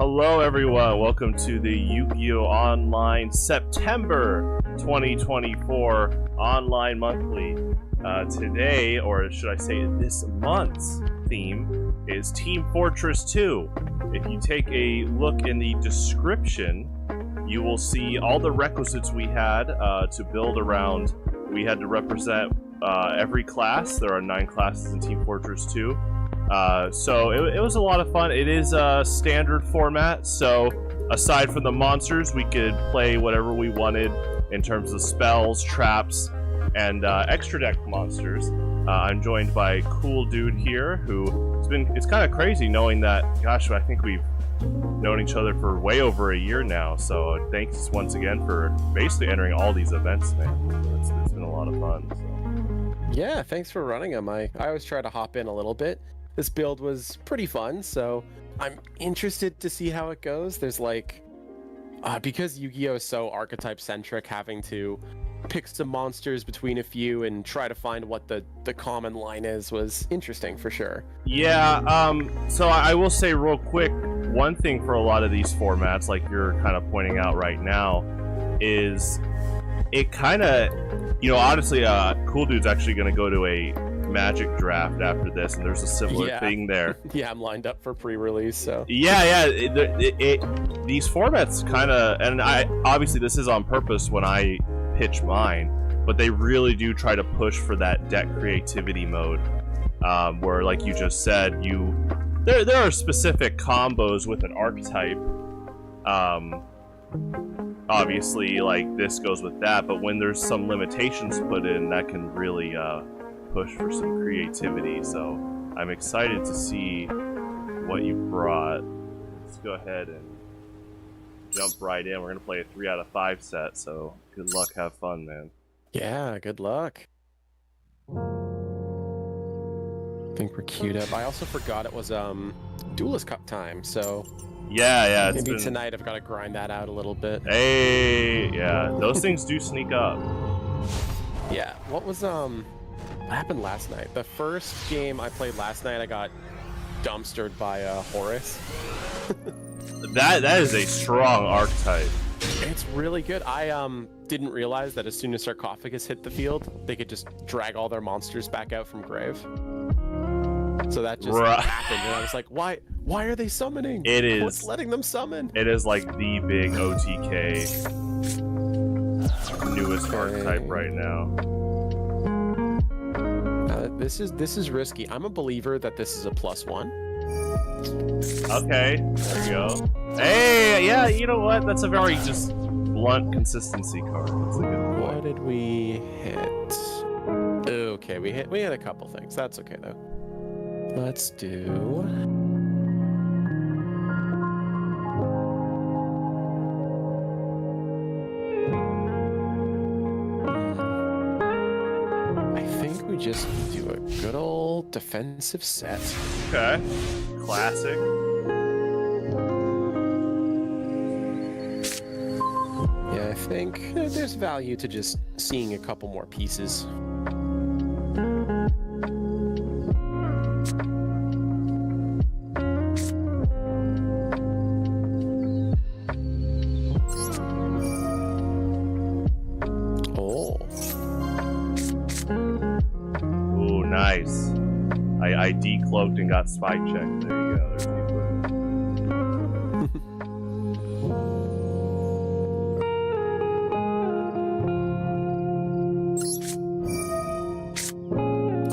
Hello everyone, welcome to the Yugioh Online September 2024 Online Monthly. Today, or should I say this month's theme, is Team Fortress 2. If you take a look in the description, you will see all the requisites we had to build around. We had to represent every class. There are 9 classes in Team Fortress 2. So it was a lot of fun. It is a standard format, so aside from the monsters, we could play whatever we wanted in terms of spells, traps, and extra deck monsters. I'm joined by a cool dude here who it's kind of crazy knowing that, gosh, I think we've known each other for way over a year now, so thanks once again for basically entering all these events, man. It's been a lot of fun. So. Yeah, thanks for running them. I always try to hop in a little bit. This build was pretty fun, so I'm interested to see how it goes. There's like, because Yu-Gi-Oh is so archetype-centric, having to pick some monsters between a few and try to find what the common line is was interesting for sure. Yeah, so I will say real quick, one thing for a lot of these formats, like you're kind of pointing out right now, is it kind of, honestly, Cool Dude's actually going to go to a Magic draft after this, and there's a similar thing there. Yeah, I'm lined up for pre-release, so yeah, these formats kind of, and obviously this is on purpose when I pitch mine, but they really do try to push for that deck creativity mode, where, like you just said, there are specific combos with an archetype. Obviously, like this goes with that, but when there's some limitations put in, that can really push for some creativity. So I'm excited to see what you brought. Let's go ahead and jump right in. We're gonna play a 3 out of 5 set, so good luck, have fun, man. Yeah, good luck. I think we're queued up. I also forgot it was Duelist Cup time, so yeah, maybe tonight I've got to grind that out a little bit. Hey, yeah, those things do sneak up. Yeah, what happened last night? The first game I played last night, I got dumpstered by Horus. that is a strong archetype. It's really good. I didn't realize that as soon as Sarcophagus hit the field, they could just drag all their monsters back out from grave. So that just happened, and I was like, why are they summoning? What's letting them summon? It is like the big OTK newest archetype right now. This is risky. I'm a believer that this is a +1. Okay, there we go. Hey, yeah, you know what? That's a very just blunt consistency card. That's a good point. What did we hit? Okay, we hit a couple things. That's okay though. Let's do. Just do a good old defensive set. Okay. Classic. Yeah, I think there's value to just seeing a couple more pieces. Nice. I decloaked and got spike checked. There you go. There's the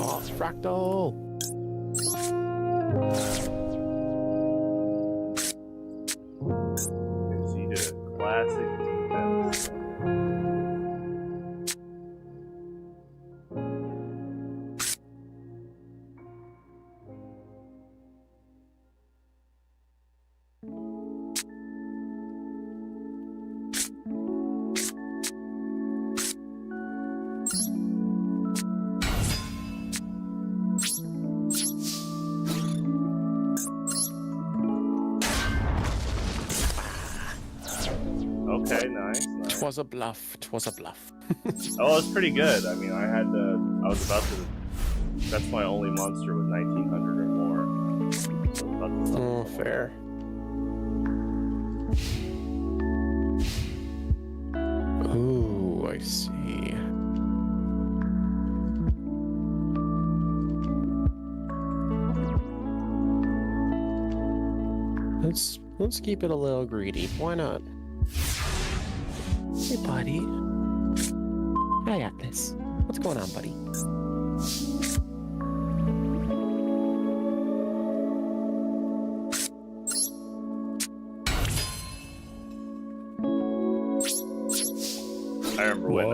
Oh, it's Fractal. So you did a classic defense. Okay, nice. Twas a bluff. Oh, it's pretty good. I mean, I was about to. That's my only monster with 1900 or more. Oh, fair. Let's keep it a little greedy. Why not? Hey, buddy. Hi, Atlas. What's going on, buddy? I remember when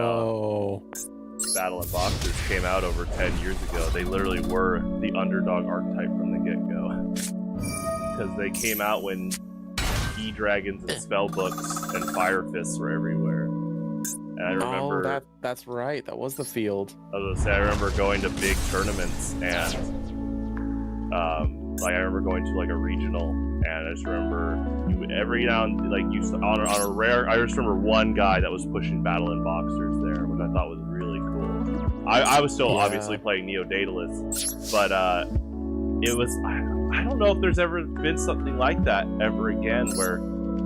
Battle and Boxers came out over 10 years ago. They literally were the underdog archetype from the get-go. Because they came out when E-Dragons and Spellbooks and Fire Fists were everywhere. And I remember... Oh, that's right. That was the field. I was gonna say, I remember going to big tournaments and... I remember going to like a regional, and I just remember every now and like on a rare. I just remember one guy that was pushing Battle and Boxers there, which I thought was really cool. I was still obviously playing Neo Daedalus, but it was I don't know if there's ever been something like that ever again, where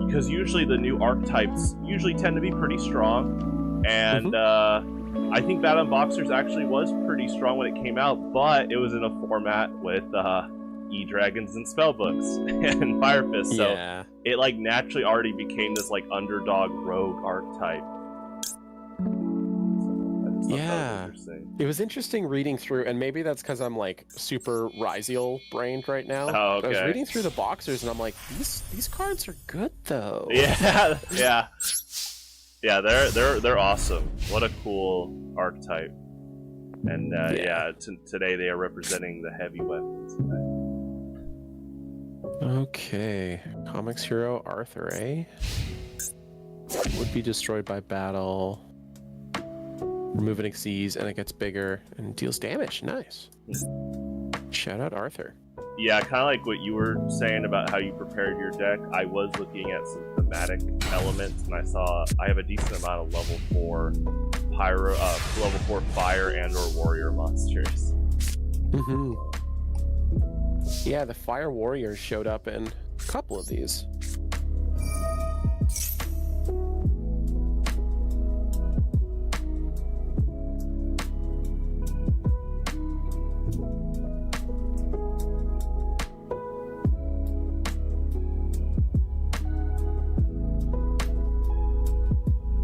because usually the new archetypes usually tend to be pretty strong, and I think Battle and Boxers actually was pretty strong when it came out, but it was in a format with E-Dragons and Spellbooks and Fire Fist, so it like naturally already became this like underdog rogue archetype. So it was interesting reading through, and maybe that's because I'm like super Ryziel brained right now. Oh, okay. I was reading through the boxers, and I'm like, these cards are good though. Yeah, they're awesome. What a cool archetype. And today they are representing the heavy weapons. Okay, comics hero Arthur, eh? Would be destroyed by battle. Remove and exceeds, and it gets bigger and deals damage. Nice. Shout out Arthur. Yeah, kind of like what you were saying about how you prepared your deck. I was looking at some thematic elements, and I have a decent amount of level 4 level 4 fire and/or warrior monsters. Yeah, the fire warriors showed up in a couple of these.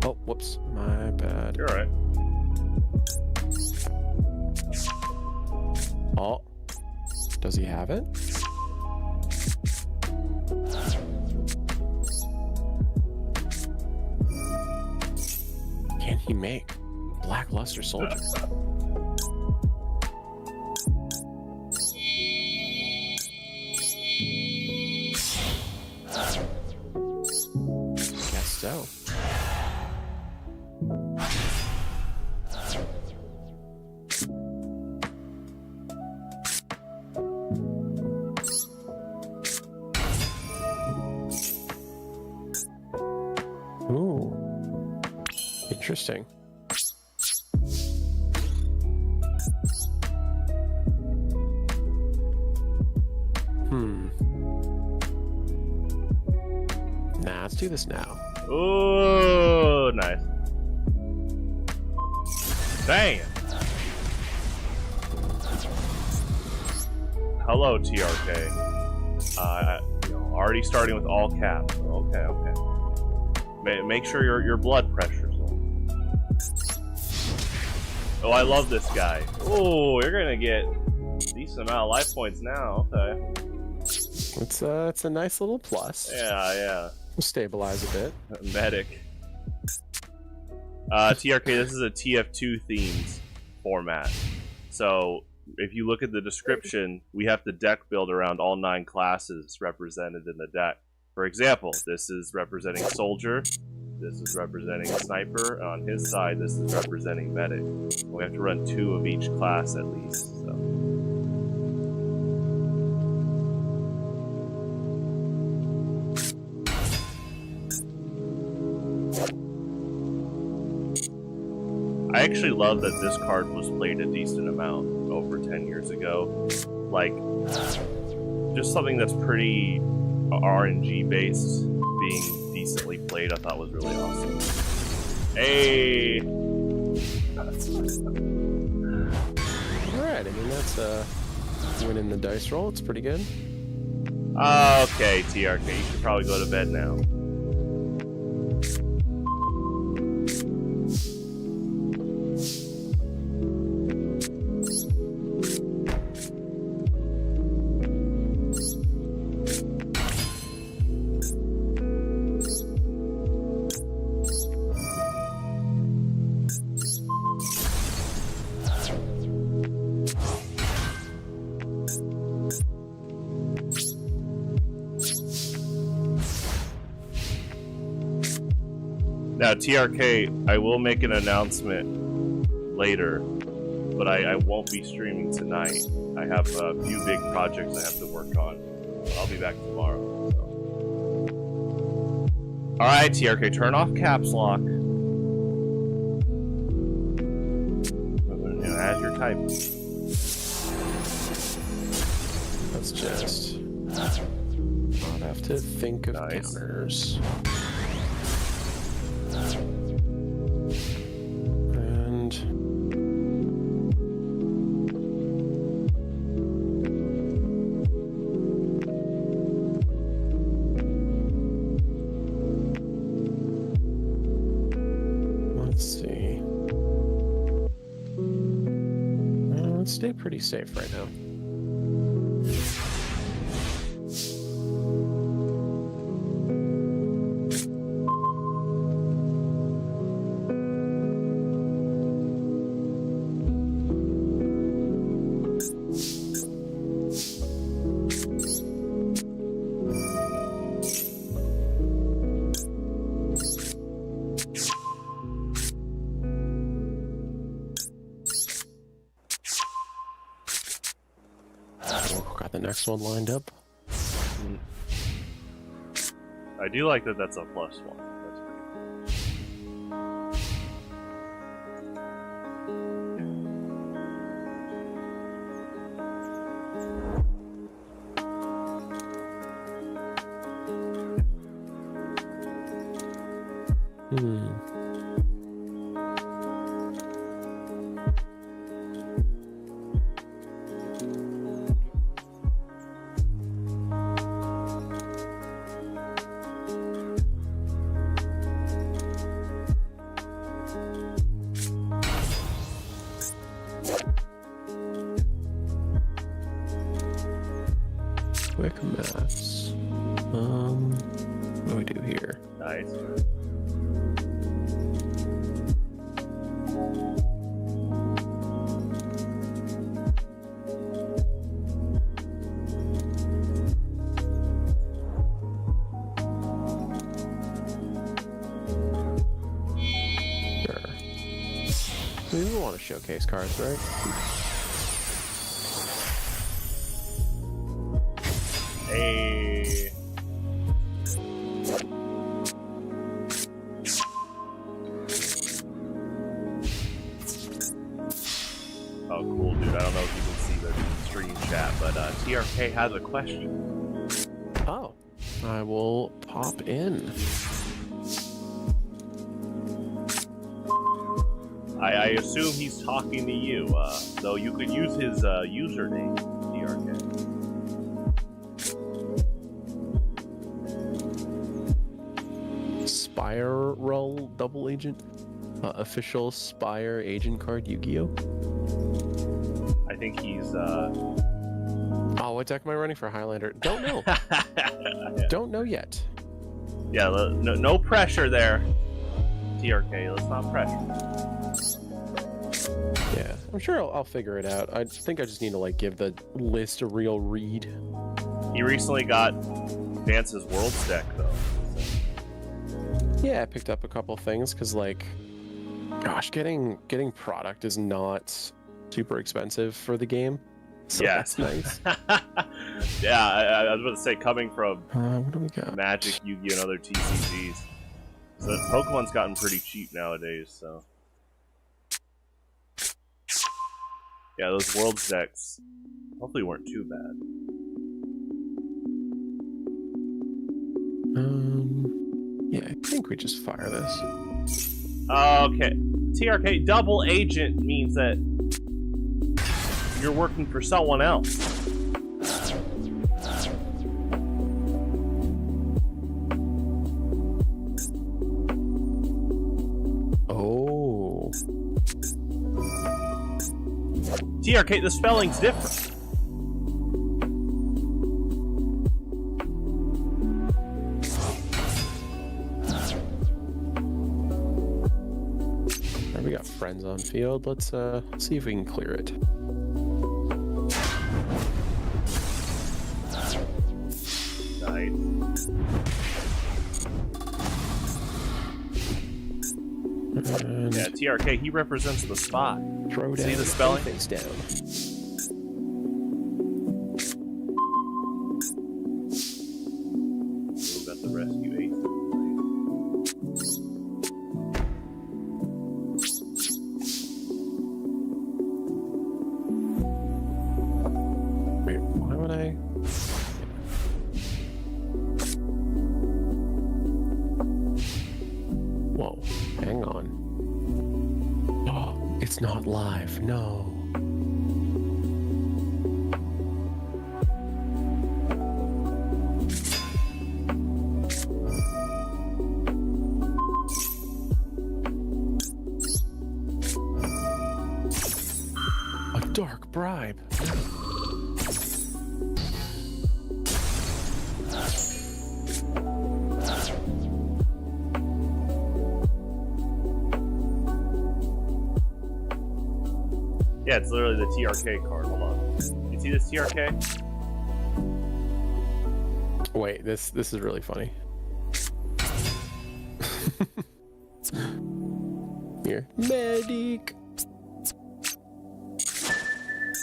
Oh, whoops, my bad. You're alright. Oh. Does he have it? Can he make Blackluster Soldier? Guess so. Ooh. Interesting. Nah, let's do this now. Ooh, nice. Dang. Hello, TRK. Already starting with all caps. Okay. Make sure your blood pressure's low. Oh, I love this guy. Oh, you're gonna get a decent amount of life points now. Okay. It's a nice little plus. Yeah. We'll stabilize a bit. Medic. TRK, this is a TF2 themed format. So if you look at the description, we have to deck build around all 9 classes represented in the deck. For example, this is representing Soldier, this is representing Sniper, and on his side, this is representing Medic. We have to run 2 of each class at least. So. I actually love that this card was played a decent amount over 10 years ago. Like, just something that's pretty RNG based being decently played, I thought was really awesome. Hey! Alright, I mean that's winning the dice roll, it's pretty good. Okay, TRK, you should probably go to bed now. Now, TRK, I will make an announcement later, but I won't be streaming tonight. I have a few big projects I have to work on. I'll be back tomorrow. So. Alright, TRK, turn off caps lock. As you're typing. Let's just not have to think of counters. And let's see. Let's stay pretty safe right now. Next one lined up. I do like that that's a +1. That's pretty Quick maths. What do we do here? nice. Sure. We want to showcase cards, right? Hey. Oh, cool, dude. I don't know if you can see the stream chat, but TRK has a question. Oh, I will pop in. I assume he's talking to you, though you could use his username, TRK. Spiral double agent? Official Spire agent card, Yugioh? I think he's, Oh, what deck am I running for Highlander? Don't know. Don't know yet. Yeah, no pressure there, TRK. Let's not pressure. Yeah, I'm sure I'll figure it out. I think I just need to, like, give the list a real read. He recently got Vance's Worlds deck, though. Yeah, I picked up a couple things, because, like, gosh, getting product is not super expensive for the game. So yeah, that's nice. Yeah, I was about to say, coming from What do we got? Magic, Yu-Gi-Oh, and other TCGs, so Pokemon's gotten pretty cheap nowadays. So yeah, those Worlds decks hopefully weren't too bad. Yeah, I think we just fire this. Okay, TRK double agent means that you're working for someone else. TRK, the spelling's different. We got friends on field. Let's see if we can clear it. Nice. Yeah, TRK, he represents the spot. Throw down. See the spelling? Face down. We've got the rescue ace. Wait, why would I? Whoa, hang on. Oh, it's not live. No. A dark bribe. Yeah, it's literally the TRK card. Hold on. You see this TRK? Wait, this is really funny. Here, medic.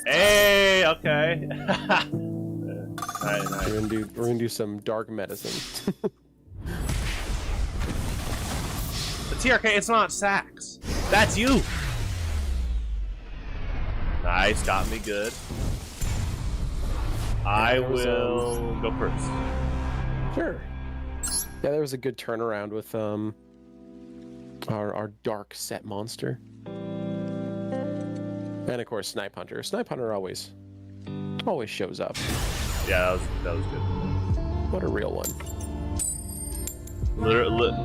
Hey, okay. Nice. We're gonna do some dark medicine. The TRK, it's not Sax. That's you. Nice, got me good. I will go first. Sure. Yeah, there was a good turnaround with our dark set monster. And of course Snipe Hunter. Snipe Hunter always shows up. Yeah, that was good. What a real one.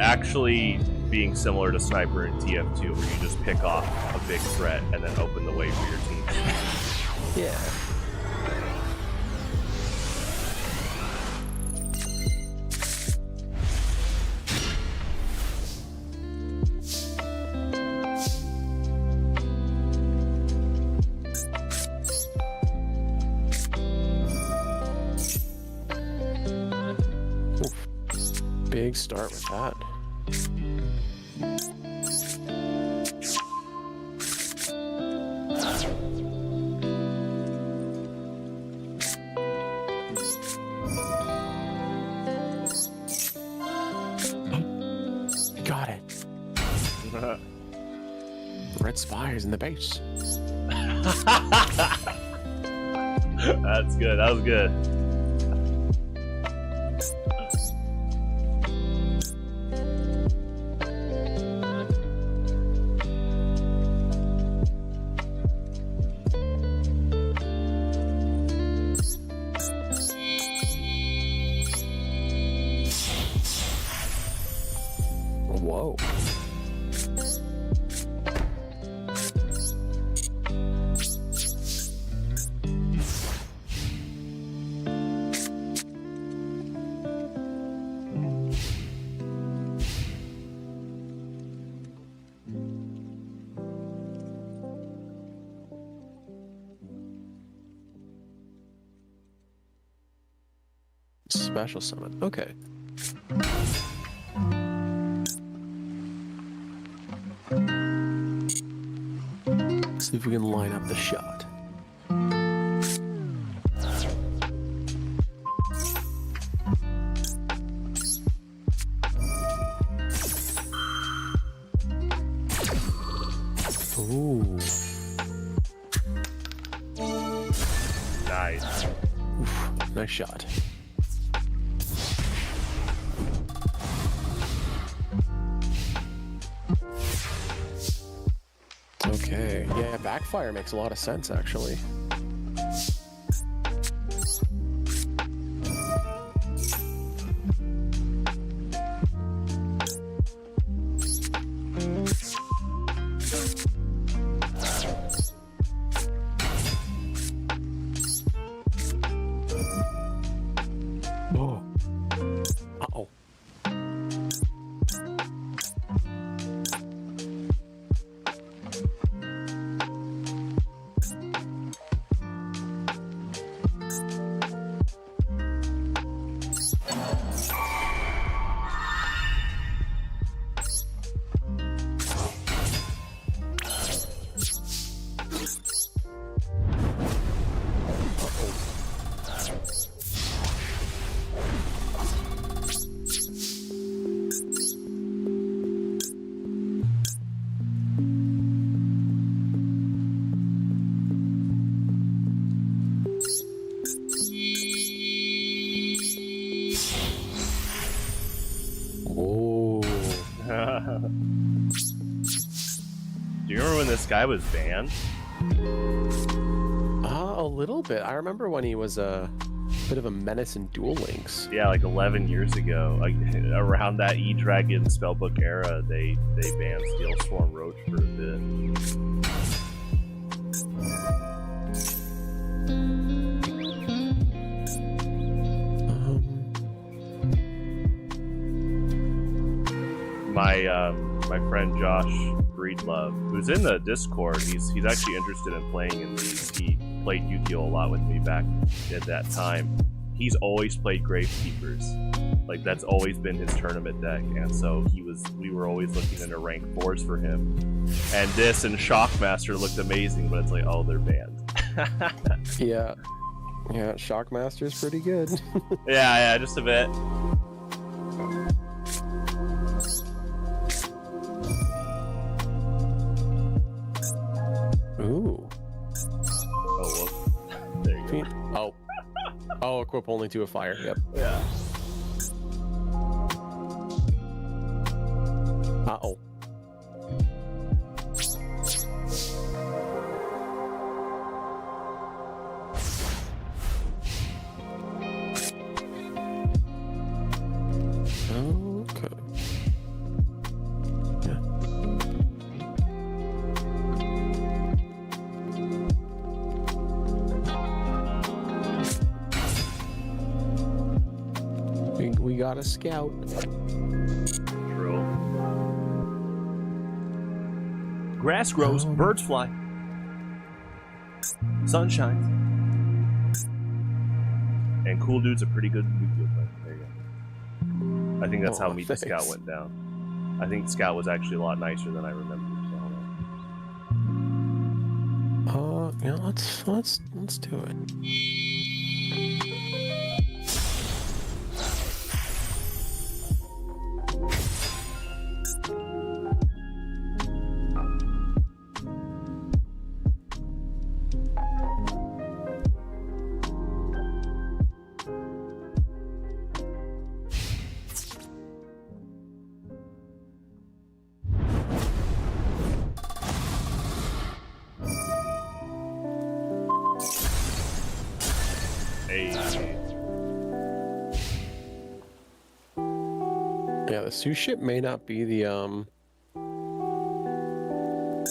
Actually being similar to Sniper in TF2, where you just pick off a big threat and then open the way for your team. Yeah. Oof. Big start with that. Got it. Red spires in the base. That's good. That was good. Whoa. Special summon. Okay. See if we can line up the shot. Ooh. Nice. Oof, nice shot. Okay, yeah, backfire makes a lot of sense, actually. Oh. Uh-oh. Do you remember when this guy was banned? A little bit. I remember when he was a bit of a menace in Duel Links. Yeah, like 11 years ago. Like around that E-Dragon spellbook era, they banned Steel Swarm Roach for a bit. My friend Josh Breedlove, who's in the Discord, he's actually interested in playing in these. He played Yugioh a lot with me back at that time. He's always played Gravekeepers. Like that's always been his tournament deck, and so we were always looking into rank 4s for him. And this and Shockmaster looked amazing, but it's like, oh, they're banned. Yeah, Shockmaster's pretty good. yeah, just a bit. Ooh. Oh, whoop. There you go. Oh, equip only to a fire. Yep. Yeah. Uh-oh. Okay. Yeah. We got a scout. True. Grass grows, birds fly. Sun shines. And cool dude's a pretty good Yu-Gi-Oh player. There you go. I think that's how Meet the Scout went down. I think Scout was actually a lot nicer than I remember. Yeah, let's do it. Yeah, the Sue ship may not be the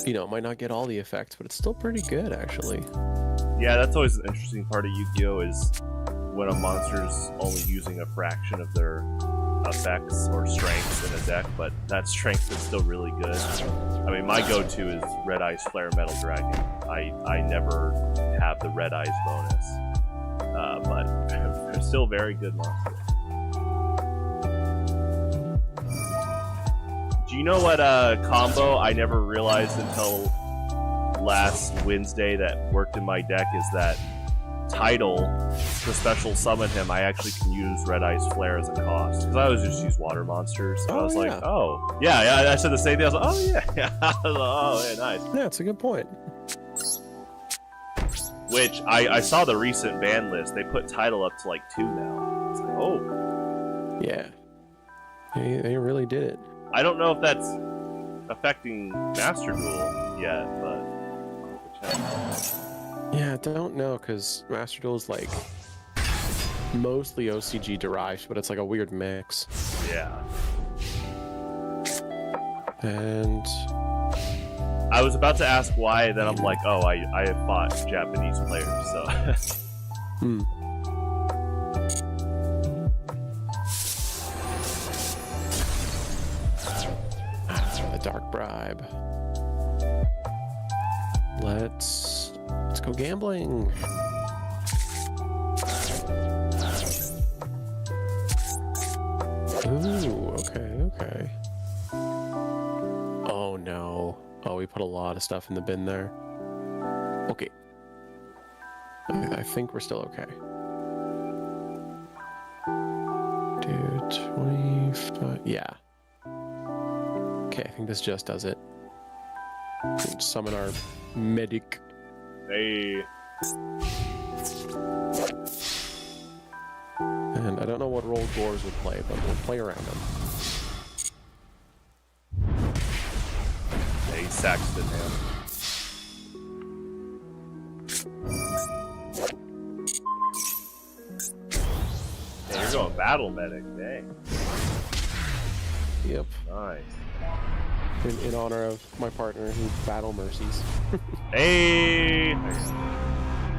it might not get all the effects, but it's still pretty good actually. Yeah, that's always an interesting part of Yu-Gi-Oh! Is when a monster's only using a fraction of their effects or strengths in a deck, but that strength is still really good. I mean, my go-to is Red Eyes Flare Metal Dragon. I never have the Red Eyes bonus, but they're still very good monsters. Do you know what combo I never realized until last Wednesday that worked in my deck is that Tidal, to special summon him, I actually can use Red Eyes Flare as a cost. Because I always just use water monsters. So I was like, oh. Yeah, I said the same thing. I was like, oh, yeah. I was like, oh, yeah, nice. Yeah, it's a good point. Which, I saw the recent ban list. They put Tidal up to like 2 now. I was like, oh. Yeah. They really did it. I don't know if that's affecting Master Duel yet, but... Yeah, I don't know, because Master Duel is like mostly OCG derived, but it's like a weird mix. Yeah. And I was about to ask why, then I'm like, oh, I have fought Japanese players, so... Dark bribe. Let's go gambling. Ooh, okay. Oh no. Oh, we put a lot of stuff in the bin there. Okay. I think we're still okay. Dude, 25. Yeah. Okay, I think this just does it. Summon our medic. Hey. And I don't know what role Gores would play, but we'll play around him. Yeah, he's Saxton, man. Yeah, you're going battle medic, dang. Yep. Nice. In honor of my partner who battle mercies. Hey!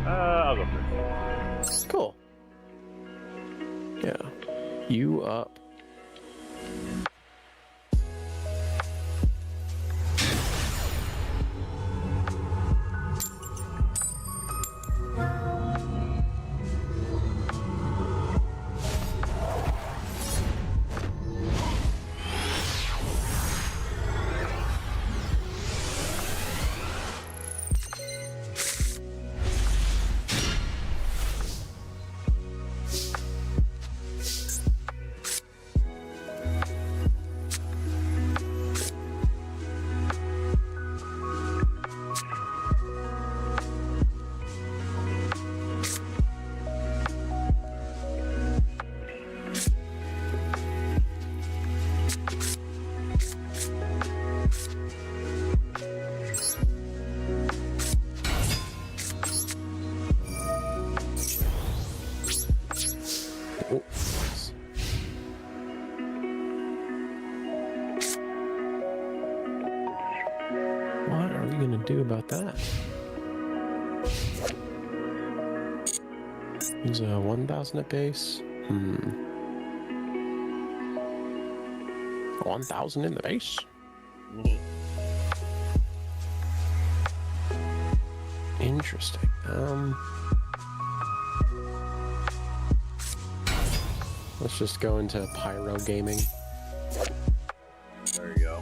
I'll go first. Cool. Yeah. You up. What are we gonna do about that? He's a 1,000 at base. 1,000 in the base. Interesting. Let's just go into pyro gaming. There you go.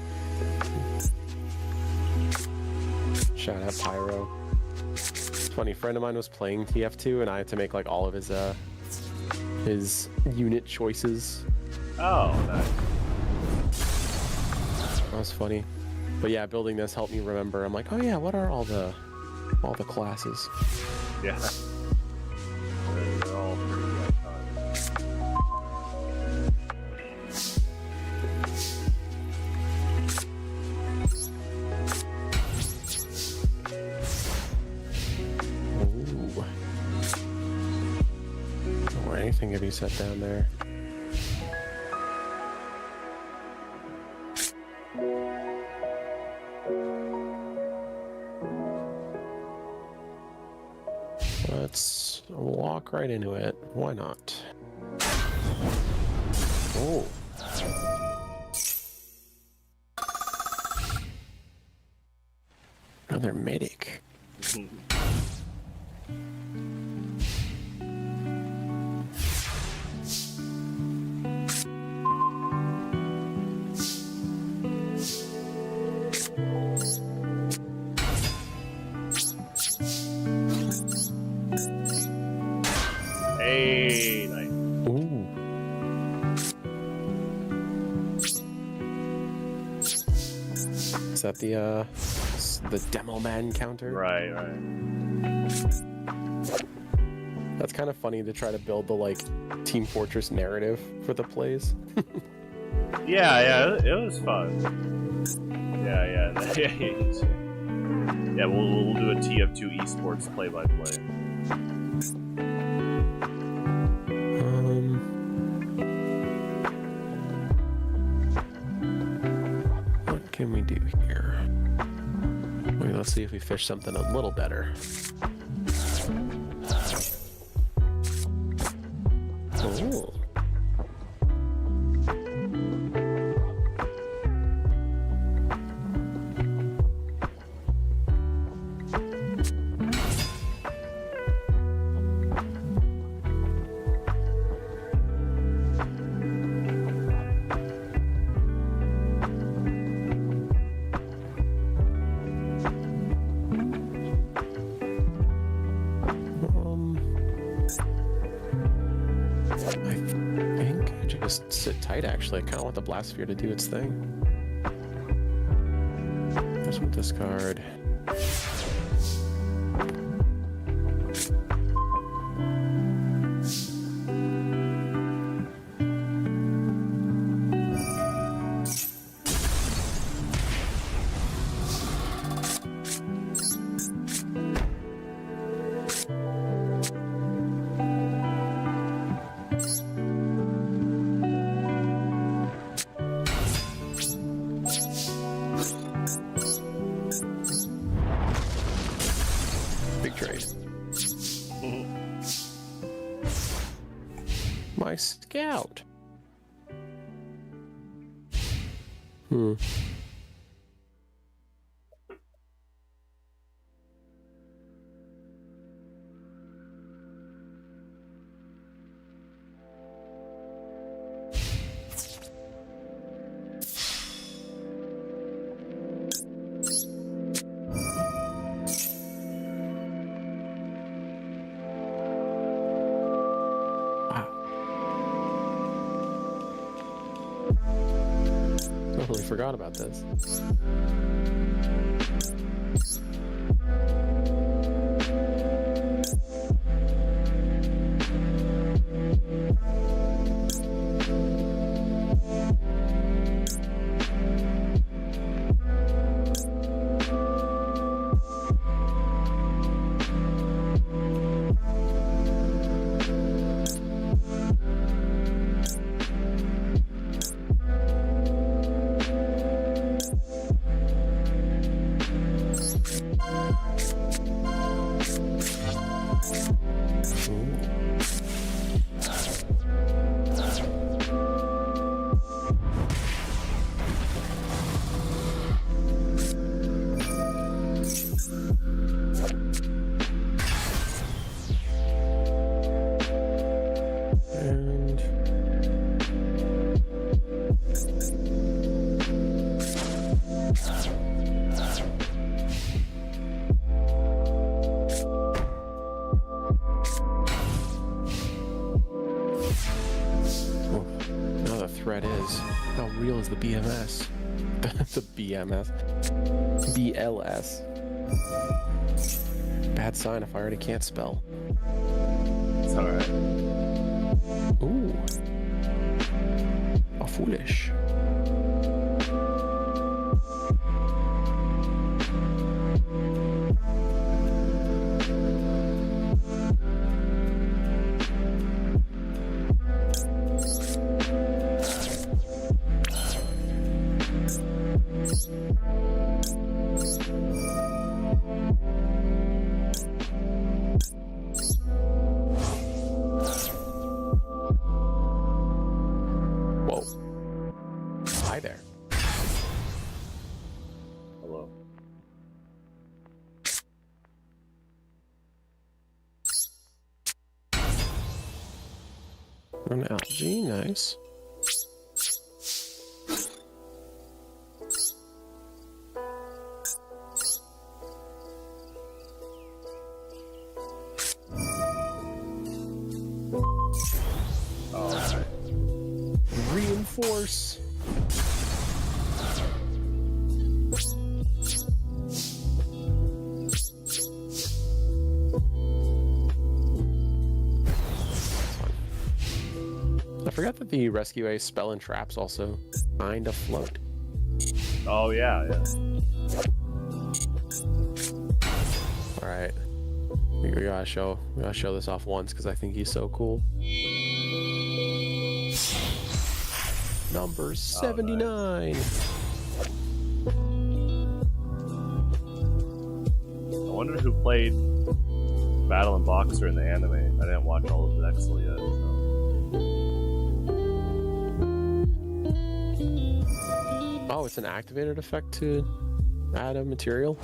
Shout out Pyro. It's funny, a friend of mine was playing TF2 and I had to make like all of his unit choices. Oh, nice. That was funny. But yeah, building this helped me remember. I'm like, oh yeah, what are all the classes? Yeah. They're all pretty iconic. Ooh. Or anything could be set down there. Let's walk right into it. Why not? Oh. Another medic. Hey, nice. Ooh. Is that the Demoman counter? Right. That's kind of funny to try to build the like Team Fortress narrative for the plays. Yeah, it was fun. Yeah. Yeah, we'll do a TF2 esports play-by-play. What can we do here? Wait, let's see if we fish something a little better. Oh. just sit tight, actually. I kind of want the Blast Sphere to do its thing. There's one discard. My scout. Totally forgot about this. Threat is how real is the BMS? The BMS, BLS. Bad sign if I already can't spell. It's all right. Ooh, how foolish. Hi there. Hello. An Algae, nice. Alright. Reinforce. I forgot that the Rescue Ace spell and traps also kind of float. Oh yeah, yeah. All right, we gotta show this off once because I think he's so cool. Number 79. Nice. I wonder who played Battle and Boxer in the anime. I didn't watch all of Exel yet. So. Oh, it's an activated effect to add a material?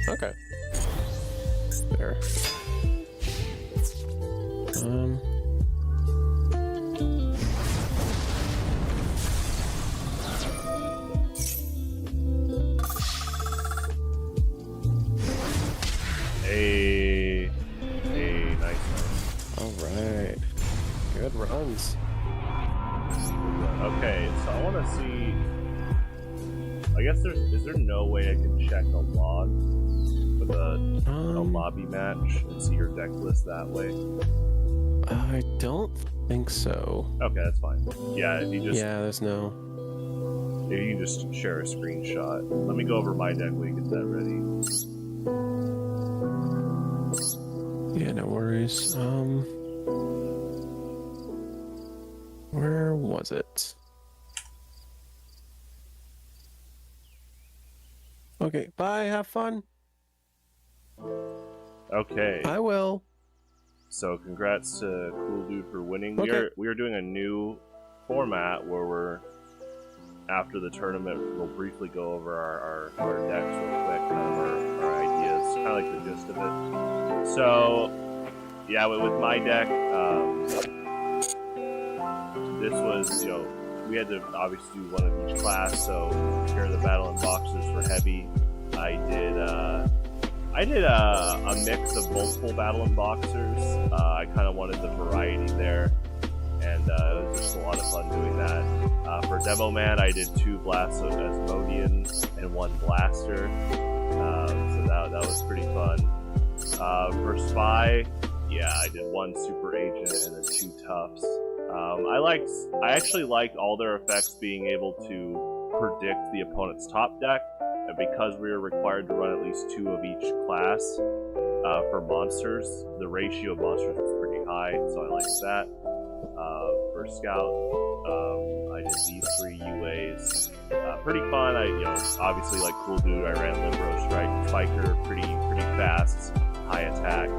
Okay. There. Hey, nice. All right. Good runs. Okay, so I want to see. I guess is there no way I can check a log with a lobby match and see your deck list that way? I don't think so. Okay, that's fine. Yeah, if you just there's no. If you can just share a screenshot. Let me go over my deck when you get that ready. Yeah, no worries. Where was it? Okay, bye, have fun. Okay. I will. So congrats to Cool Dude for winning. Okay. We are doing a new format where we're after the tournament we'll briefly go over our decks real quick, kind of our ideas, kind of like the gist of it. So yeah, with my deck, this was, we had to obviously do one of each class, so here are the battle in boxes for heavy. I did a mix of multiple battle and boxers. I kind of wanted the variety there, and it was just a lot of fun doing that. For Demoman, I did 2 Blasts of Asmodean and 1 Blaster, so that was pretty fun. For Spy, yeah, I did 1 Super Agent and then 2 Toughs. I actually liked all their effects being able to predict the opponent's top deck, and because we were required to run at least 2 of each class for monsters, the ratio of monsters was pretty high, so I liked that. For Scout, I did these 3 UAs. Pretty fun. Obviously like Cool Dude, I ran Libero Spiker, pretty fast, high attack,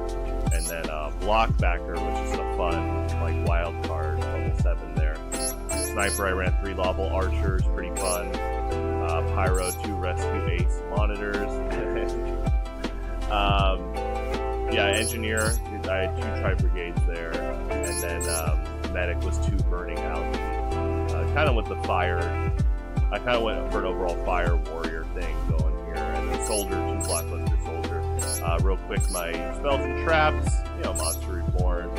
and then Blockbacker, which is a fun wild card, level 7 there. Sniper, I ran 3 Lawful Archers, pretty fun. Pyro, 2 Rescue Ace Monitors. Engineer, I had 2 Tri-Brigades there, and then Medic was 2 Burning Algae. Kind of with the fire, I kind of went for an overall fire warrior thing going here, and then Soldier, 2 Blackluster Soldier. Real quick, my spells and traps, Monster Reborn,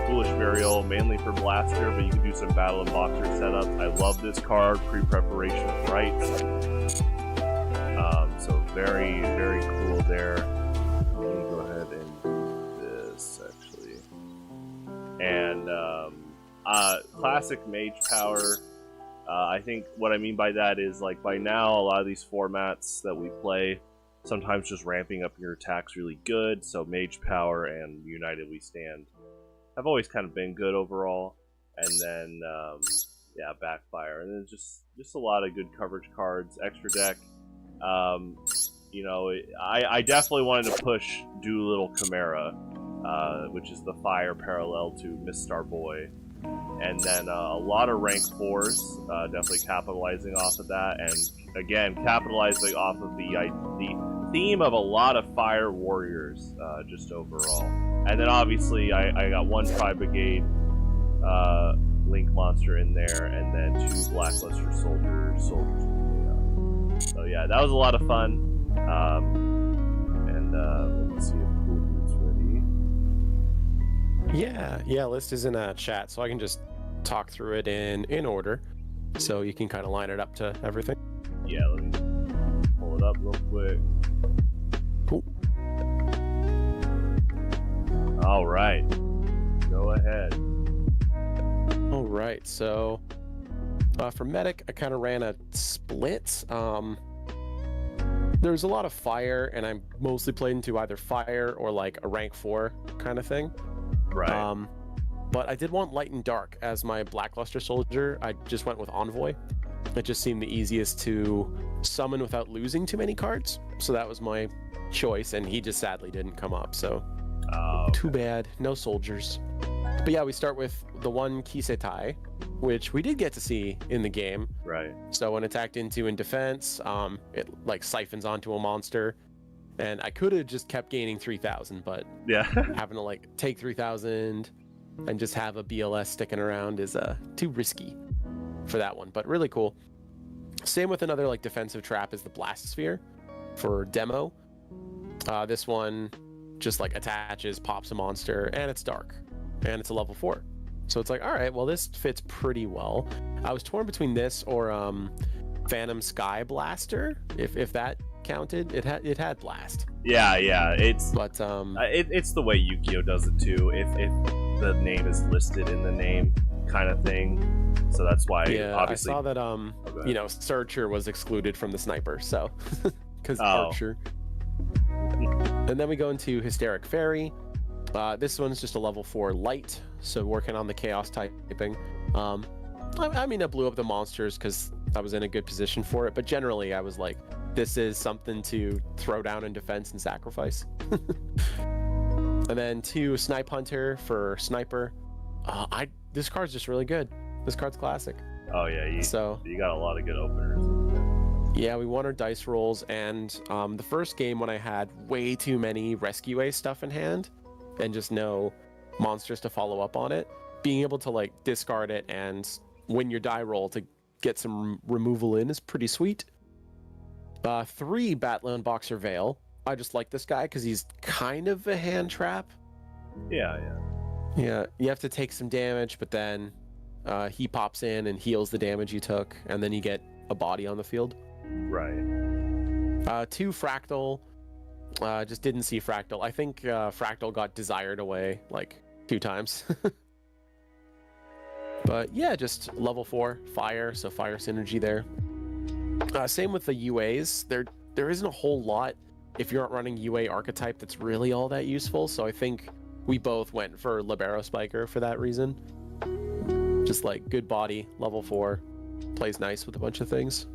Foolish Burial, mainly for Blaster, but you can do some Battle and Boxer setups. I love this card, Pre-Preparation of Rights. So very, very cool there. Let me go ahead and do this, actually. And classic Mage Power. I think what I mean by that is, by now, a lot of these formats that we play, sometimes just ramping up your attacks really good, so Mage Power and United We Stand have always kind of been good overall. And then, Backfire. And then just a lot of good coverage cards, extra deck. I definitely wanted to push Doolittle Chimera, which is the fire parallel to Mistar Boy. And then a lot of rank 4s, definitely capitalizing off of that. And again, capitalizing off of the theme of a lot of fire warriors, just overall. And then obviously I got 1 Tri-Brigade Link monster in there, and then 2 Blackluster soldiers. So yeah, that was a lot of fun. Let's see if Cool Dude's ready. Yeah, list is in a chat, so I can just talk through it in order, so you can kind of line it up to everything. Yeah, let me pull it up real quick. Cool. All right, go ahead. All right, so for Medic, I kind of ran a split. There's a lot of fire, and I mostly played into either fire or a rank 4 kind of thing. Right. But I did want Light and Dark as my Blackluster Soldier. I just went with Envoy. It just seemed the easiest to summon without losing too many cards. So that was my choice, and he just sadly didn't come up. So too bad, no soldiers. But yeah, we start with the 1 Kiseitai, which we did get to see in the game. Right. So when attacked into in defense, it siphons onto a monster. And I could have just kept gaining 3,000, but yeah, having to take 3,000 and just have a BLS sticking around is too risky for that one. But really cool. Same with another defensive trap is the Blast Sphere for Demo. This one just attaches, pops a monster, and it's dark, and it's a level 4. So it's all right, well, this fits pretty well. I was torn between this or Phantom Sky Blaster, if that counted. It had blast. Yeah, it's it's the way Yugioh does it too. If the name is listed in the name, kind of thing. So that's why. Yeah, obviously, I saw that Searcher was excluded from the Sniper, so because Archer. And then we go into Hysteric Fairy. This one's just a level 4 light, so working on the chaos typing. I mean, I blew up the monsters because I was in a good position for it, but generally I was like, this is something to throw down in defense and sacrifice. And then 2 Snipe Hunter for Sniper. This card's just really good. This card's classic. Oh yeah, you got a lot of good openers. Yeah, we won our dice rolls, and the first game when I had way too many Rescue Ace stuff in hand and just no monsters to follow up on it, being able to like discard it and win your die roll to get some removal in is pretty sweet. 3 Batlone Boxer Veil. I just like this guy because he's kind of a hand trap. Yeah, you have to take some damage, but then he pops in and heals the damage you took, and then you get a body on the field. Right. 2 Fractal. Just didn't see Fractal. I think Fractal got desired away like 2 times. But yeah, just level 4 fire, so fire synergy there. Same with the UAs. There isn't a whole lot if you're not running UA archetype that's really all that useful, so I think we both went for Libero Spiker for that reason. Just like good body, level 4, plays nice with a bunch of things.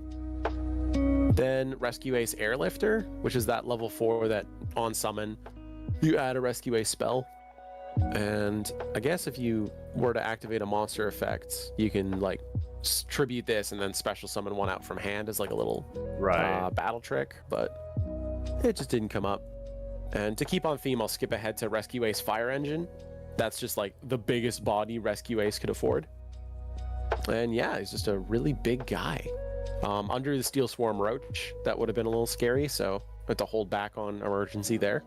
Then Rescue Ace Airlifter, which is that level 4 that on summon you add a Rescue Ace spell. And I guess if you were to activate a monster effect, you can like tribute this and then special summon one out from hand as like a little battle trick, but it just didn't come up. And to keep on theme, I'll skip ahead to Rescue Ace Fire Engine. That's just like the biggest body Rescue Ace could afford. And yeah, he's just a really big guy. Under the Steel Swarm Roach, that would have been a little scary, so I had to hold back on emergency there.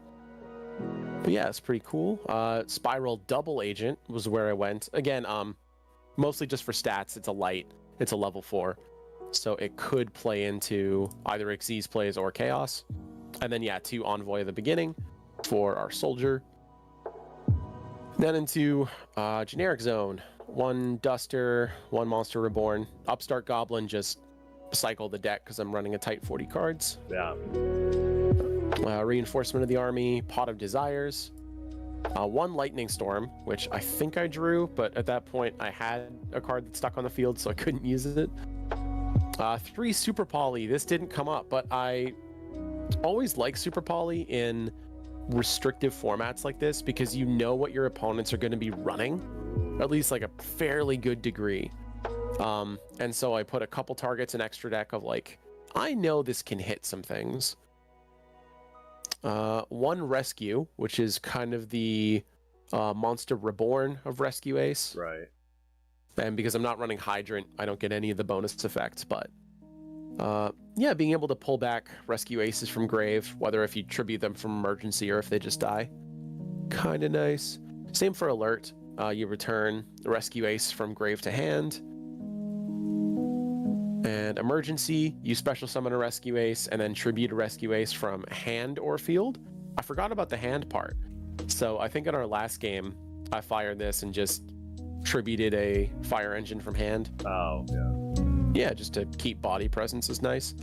But yeah, it's pretty cool. Spiral Double Agent was where I went. Again, mostly just for stats. It's a light. It's a level 4. So it could play into either Xyz plays or Chaos. And then, yeah, 2 Envoy at the beginning for our Soldier. Then into Generic Zone. 1 Duster, 1 Monster Reborn. Upstart Goblin just cycle the deck because I'm running a tight 40 cards. Yeah. Reinforcement of the Army, Pot of Desires. 1 Lightning Storm, which I think I drew, but at that point I had a card that stuck on the field, so I couldn't use it. 3 Super Poly. This didn't come up, but I always like Super Poly in restrictive formats like this because you know what your opponents are going to be running, at least like a fairly good degree. And so I put a couple targets in extra deck of like, I know this can hit some things. 1 Rescue, which is kind of the Monster Reborn of Rescue Ace. Right. And because I'm not running Hydrant, I don't get any of the bonus effects, but yeah, being able to pull back Rescue Aces from grave, whether if you tribute them from emergency or if they just die. Kind of nice. Same for Alert. You return the Rescue Ace from grave to hand. And emergency, you special summon a Rescue Ace and then tribute a Rescue Ace from hand or field. I forgot about the hand part. So I think in our last game, I fired this and just tributed a Fire Engine from hand. Oh, yeah. Yeah, just to keep body presence is nice.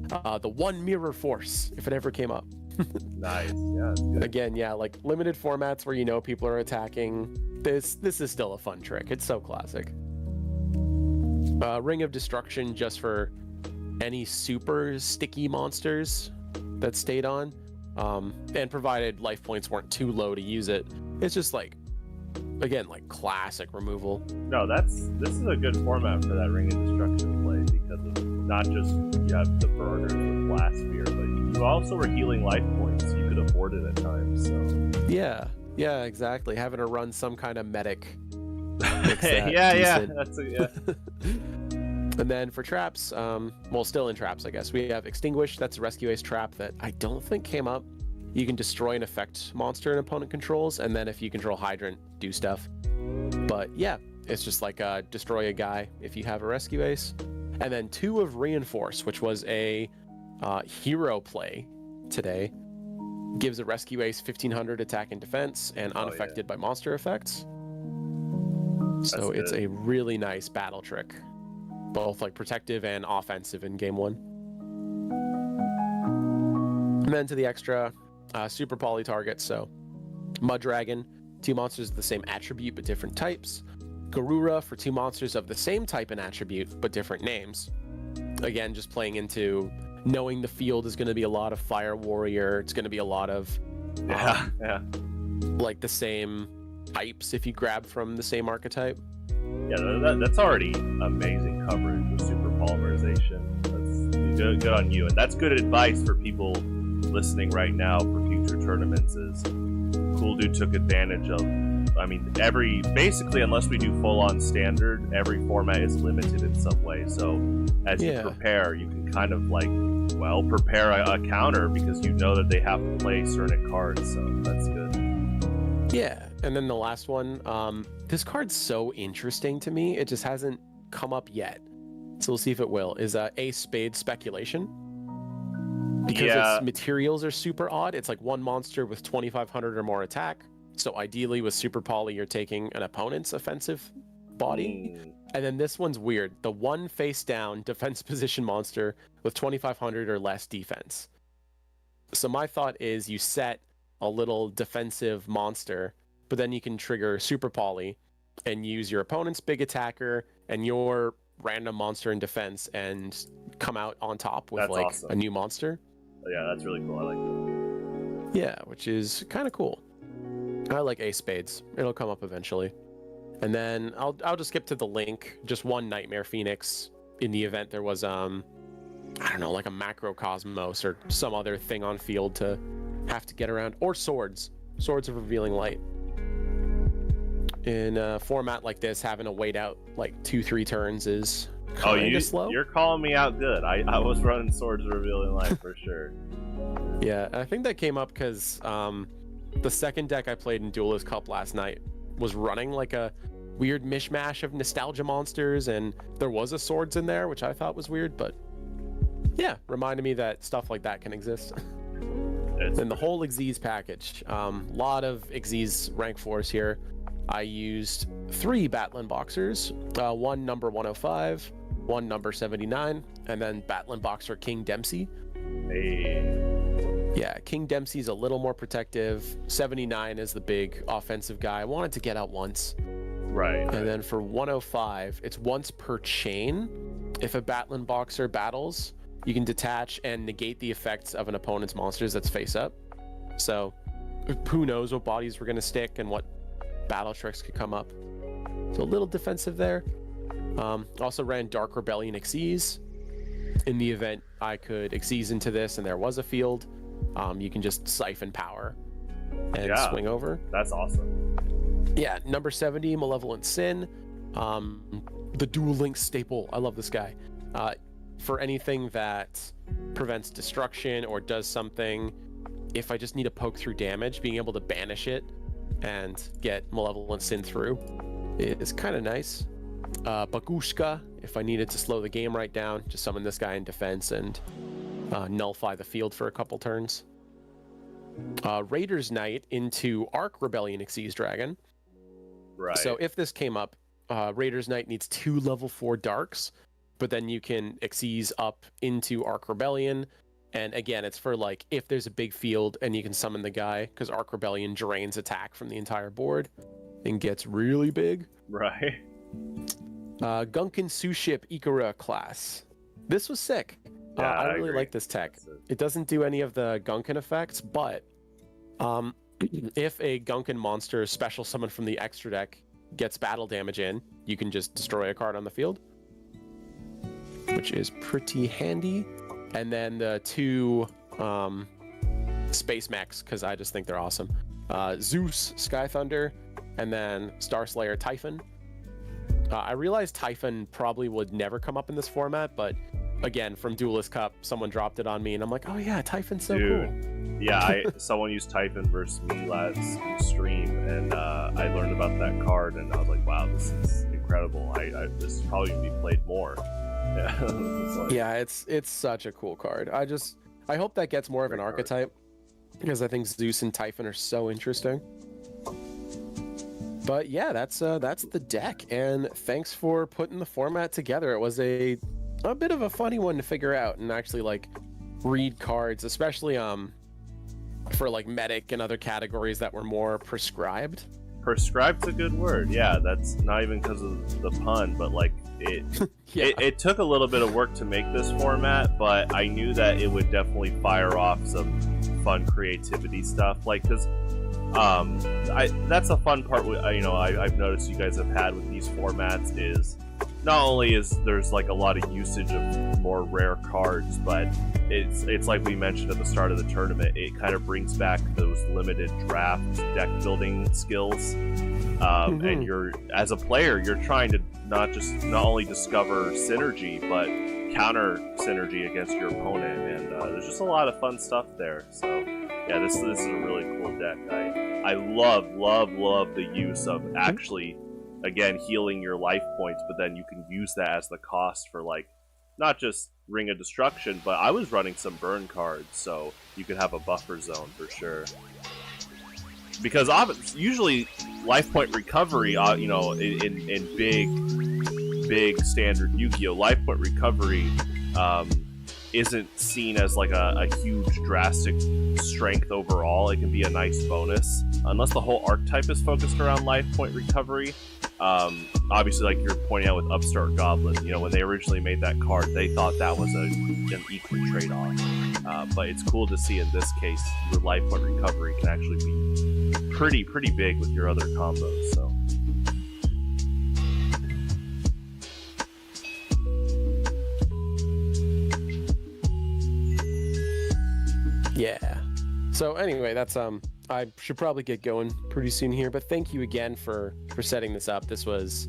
The 1 Mirror Force, if it ever came up. Nice, yeah, that's good. Again, yeah, like limited formats where you know people are attacking. This is still a fun trick. It's so classic. Ring of Destruction just for any super sticky monsters that stayed on. And provided life points weren't too low to use it. It's just like, again, like classic removal. No, this is a good format for that Ring of Destruction play because of not just you have the burners with Blast Spear, but you also were healing life points. So you could afford it at times. So yeah, exactly. Having to run some kind of medic. Yeah, that's yeah. And then for traps, well, still in traps, I guess, we have Extinguish. That's a Rescue Ace trap that I don't think came up. You can destroy an effect monster an opponent controls, and then if you control Hydrant, do stuff. But yeah, It's just like destroy a guy if you have a rescue ace. And then 2 of Reinforce, which was a hero play today. Gives a rescue ace 1500 attack and defense and unaffected by monster effects. So it's a really nice battle trick. Both like protective and offensive in game 1. And then to the extra super poly targets. So Mud Dragon, 2 monsters of the same attribute but different types. Garura for 2 monsters of the same type and attribute but different names. Again, just playing into knowing the field is going to be a lot of Fire Warrior. It's going to be a lot of like the same types if you grab from the same archetype. Yeah, that's already amazing coverage with super polymerization. That's good on you, and that's good advice for people listening right now for future tournaments. Is Cool Dude took advantage of. I mean, basically, unless we do full-on standard, every format is limited in some way. So as you prepare, you can kind of prepare a counter because you know that they have to play certain cards. So that's good. Yeah, and then the last one, this card's so interesting to me. It just hasn't come up yet. So we'll see if it will. Is Ace Spade Speculation. Because its materials are super odd. It's like 1 monster with 2500 or more attack. So ideally with Super Poly, you're taking an opponent's offensive body. And then this one's weird. The 1 face down defense position monster with 2500 or less defense. So my thought is you set a little defensive monster, but then you can trigger Super Poly and use your opponent's big attacker and your random monster in defense and come out on top with awesome. A new monster. Yeah, that's really cool. I like that. Yeah, which is kind of cool. I like Ace Spades. It'll come up eventually. And then I'll just skip to the link. Just 1 Nightmare Phoenix. In the event there was I don't know, like a Macrocosmos or some other thing on field to have to get around. Or Swords. Swords of Revealing Light. In a format like this, having to wait out like 2-3 turns is kind of slow. You're calling me out good. I was running Swords of Revealing Light for sure. Yeah, I think that came up because the second deck I played in Duelist Cup last night was running like a weird mishmash of nostalgia monsters, and there was a Swords in there, which I thought was weird, but yeah, reminded me that stuff like that can exist. And the whole Xyz package. Lot of Xyz rank 4s here. I used 3 Batlin Boxers, 1 number 105, 1 number 79, and then Batlin Boxer King Dempsey. Yeah, King Dempsey's a little more protective. 79 is the big offensive guy. I wanted to get out once. Right. And then for 105, it's once per chain. If a Batlin Boxer battles, you can detach and negate the effects of an opponent's monsters that's face up. So who knows what bodies were going to stick and what battle tricks could come up. So a little defensive there. Also ran Dark Rebellion Xyz. In the event I could Xyz into this and there was a field, you can just siphon power and swing over. That's awesome. Yeah, number 70, Malevolent Sin. The Dual Link staple. I love this guy. For anything that prevents destruction or does something, if I just need to poke through damage, being able to banish it and get Malevolent Sin through is kind of nice. Bagushka, if I needed to slow the game right down, just summon this guy in defense and nullify the field for a couple turns. Raider's Knight into Arc Rebellion Xyz Dragon. Right. So if this came up, Raider's Knight needs 2 level 4 darks, but then you can Xyz up into Arc Rebellion. And again, it's for like if there's a big field and you can summon the guy, because Arc Rebellion drains attack from the entire board and gets really big. Right. Gunkin Suship Ikura class. This was sick. Yeah, I really like this tech. It doesn't do any of the Gunkin effects, but if a Gunkin monster special summon from the extra deck gets battle damage in, you can just destroy a card on the field, which is pretty handy. And then the 2 Space Mechs, because I just think they're awesome. Zeus, Sky Thunder, and then Star Slayer Typhon. I realized Typhon probably would never come up in this format, but again, from Duelist Cup, someone dropped it on me, and I'm like, oh yeah, Typhon's so cool. Yeah, someone used Typhon versus me last stream, and I learned about that card, and I was like, wow, this is incredible. This is probably gonna be played more. Yeah, it's like, Yeah, it's such a cool card. I hope that gets more of an Great card. archetype, because I think Zeus and Typhon are so interesting. But yeah, that's the deck, and thanks for putting the format together. It was a bit of a funny one to figure out and actually like read cards, especially for like medic and other categories that were more prescribed. Prescribed's a good word. Yeah, that's not even because of the pun, but like it, Yeah. it took a little bit of work to make this format, but I knew that it would definitely fire off some fun creativity stuff. Like, because that's a fun part. I've noticed you guys have had with these formats is not only is there's like a lot of usage of more rare cards, but it's like we mentioned at the start of the tournament, it kind of brings back those limited draft deck building skills. And you're, as a player, you're trying to not only discover synergy, but counter synergy against your opponent, and there's just a lot of fun stuff there. So yeah, this is a really cool deck. I love the use of actually, again, healing your life points, but then you can use that as the cost for like not just Ring of Destruction, but I was running some burn cards, so you could have a buffer zone for sure. Because usually life point recovery, in big standard Yu-Gi-Oh, life point recovery isn't seen as like a huge drastic strength overall. It can be a nice bonus unless the whole archetype is focused around life point recovery. Obviously, like you're pointing out with Upstart Goblin, when they originally made that card, they thought that was an equal trade-off. But it's cool to see in this case your life point recovery can actually be pretty big with your other combos. So. Yeah. So anyway, that's I should probably get going pretty soon here, but thank you again for setting this up. This was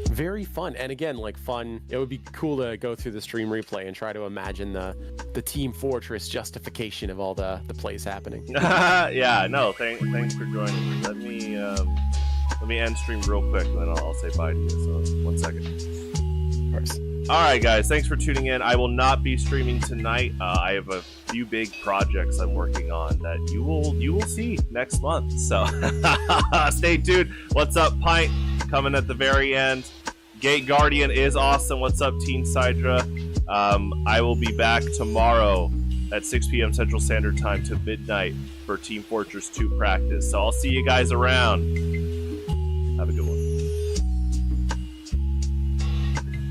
very fun, and again, like fun. It would be cool to go through the stream replay and try to imagine the Team Fortress justification of all the plays happening. Yeah, no, thanks for joining me. Let me end stream real quick, and then I'll say bye to you. So 1 second. Of course. All right, guys, thanks for tuning in. I will not be streaming tonight. I have a few big projects I'm working on that you will see next month. So stay tuned. What's up, Pint? Coming at the very end. Gate Guardian is awesome. What's up, Teen Sidra? I will be back tomorrow at 6 p.m. Central Standard Time to midnight for Team Fortress 2 practice. So I'll see you guys around. Have a good one.